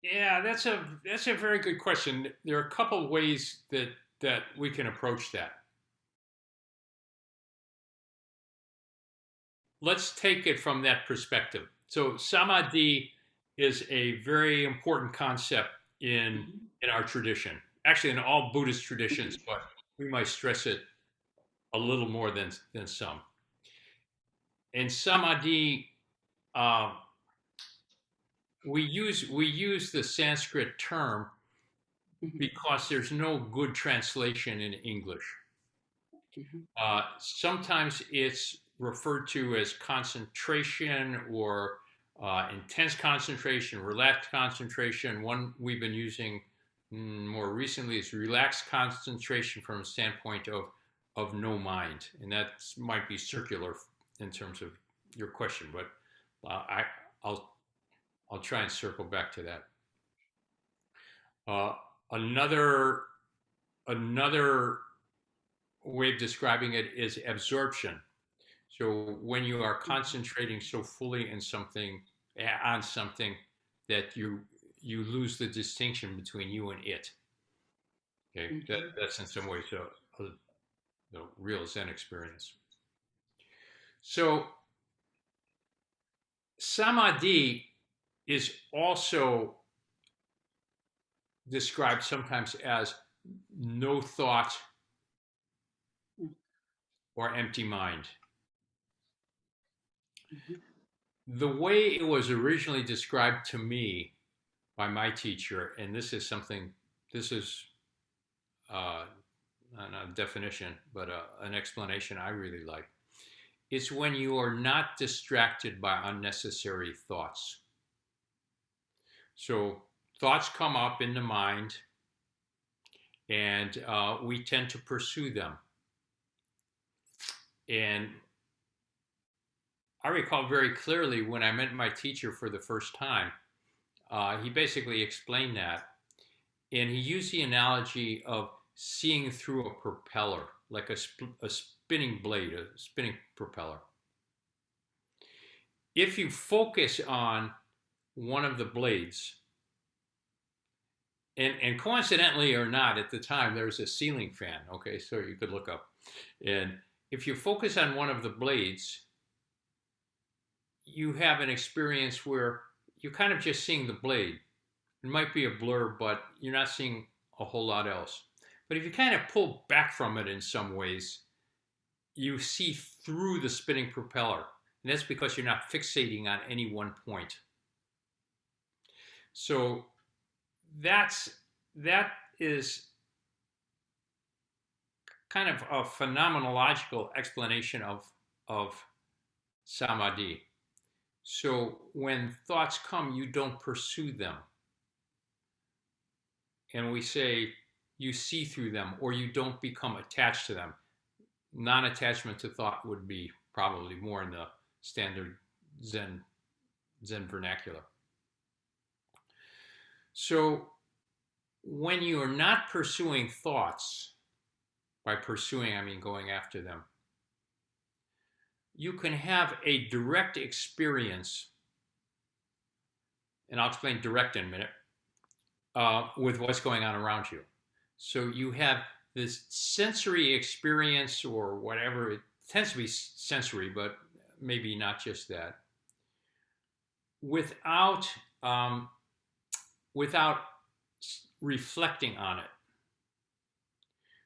Yeah, that's a very good question. There are a couple of ways that we can approach that. Let's take it from that perspective. So samadhi is a very important concept in Mhm, in our tradition. Actually, in all Buddhist traditions, mhm, but we might stress it a little more than some. In samadhi, uh, we use the Sanskrit term mhm, because there's no good translation in English. mhm, Sometimes it's referred to as concentration or intense concentration, relaxed concentration. One we've been using more recently is relaxed concentration from a standpoint of no mind, and that might be circular in terms of your question, but I I'll I'll try and circle back to that. Uh, another another way of describing it is absorption. So when you are mhm, concentrating so fully in something on something that you lose the distinction between you and it. Okay, mhm, that's in some ways a real Zen experience. So samadhi is also described sometimes as no thought mhm, or empty mind. mhm, The way it was originally described to me by my teacher, and this is uh, not a definition, but an explanation I really like. It's when you are not distracted by unnecessary thoughts. So thoughts come up in the mind, and we tend to pursue them. And I recall very clearly when I met my teacher for the first time, he basically explained that. And he used the analogy of seeing through a propeller, like a spinning blade, a spinning propeller. If you focus on one of the blades, and coincidentally or not, at the time there was a ceiling fan. Okay, so you could look up, and if you focus on one of the blades, you have an experience where you're kind of just seeing the blade. It might be a blur, but you're not seeing a whole lot else. But if you kind of pull back from it in some ways, you see through the spinning propeller. And that's because you're not fixating on any one point. So that's that is kind of a phenomenological explanation of samadhi. So when thoughts come, you don't pursue them. And we say you see through them or you don't become attached to them. Non-attachment to thought would be probably more in the standard Zen Zen vernacular. So when you are not pursuing thoughts, by pursuing I mean going after them, you can have a direct experience, and I'll explain direct in a minute, with what's going on around you. So you have this sensory experience or whatever, it tends to be sensory, but maybe not just that, without um, without reflecting on it.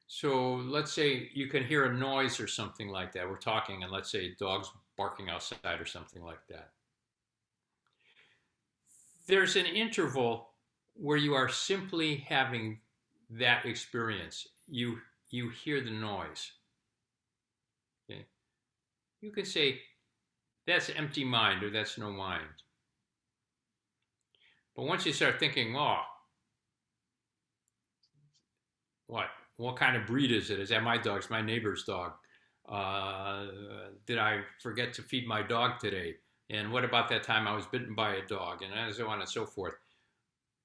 So let's say you can hear a noise or something like that. We're talking, and let's say dogs barking outside or something like that. There's an interval where you are simply having that experience. You hear the noise. Okay? You can say that's empty mind or that's no mind. But once you start thinking, oh, what what kind of breed is it? Is that my dog? Is my neighbor's dog? Uh, did I forget to feed my dog today? And what about that time I was bitten by a dog? And so on and so forth.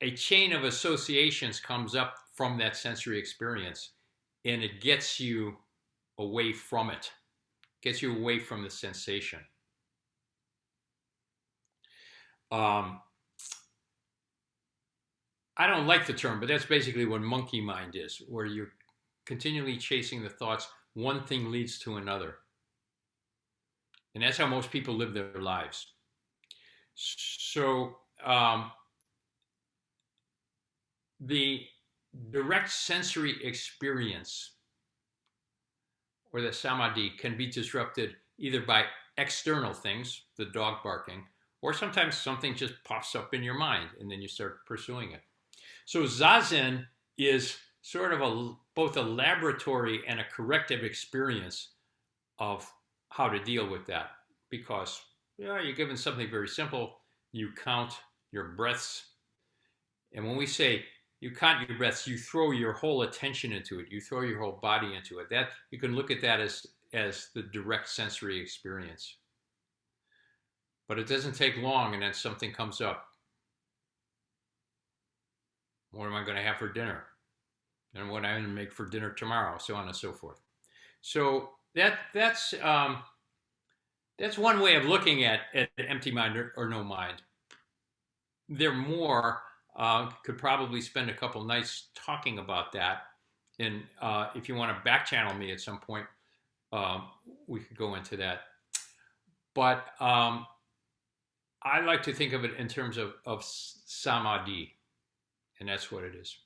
A chain of associations comes up from that sensory experience, and it gets you away from it, gets you away from the sensation. Um, I don't like the term, but that's basically what monkey mind is, where you're continually chasing the thoughts. One thing leads to another. And that's how most people live their lives. So the direct sensory experience or the samadhi can be disrupted either by external things, the dog barking, or sometimes something just pops up in your mind and then you start pursuing it. So zazen is sort of both a laboratory and a corrective experience of how to deal with that, because you're given something very simple. You count your breaths, and when we say you count your breaths, you throw your whole attention into it. You throw your whole body into it. That you can look at that as the direct sensory experience. But it doesn't take long, and then something comes up. What am I going to have for dinner? And what am I going to make for dinner tomorrow? So on and so forth. So that's one way of looking at empty mind or no mind. There are more. Could probably spend a couple nights talking about that. And if you want to back channel me at some point, we could go into that. But I like to think of it in terms of samadhi, and that's what it is.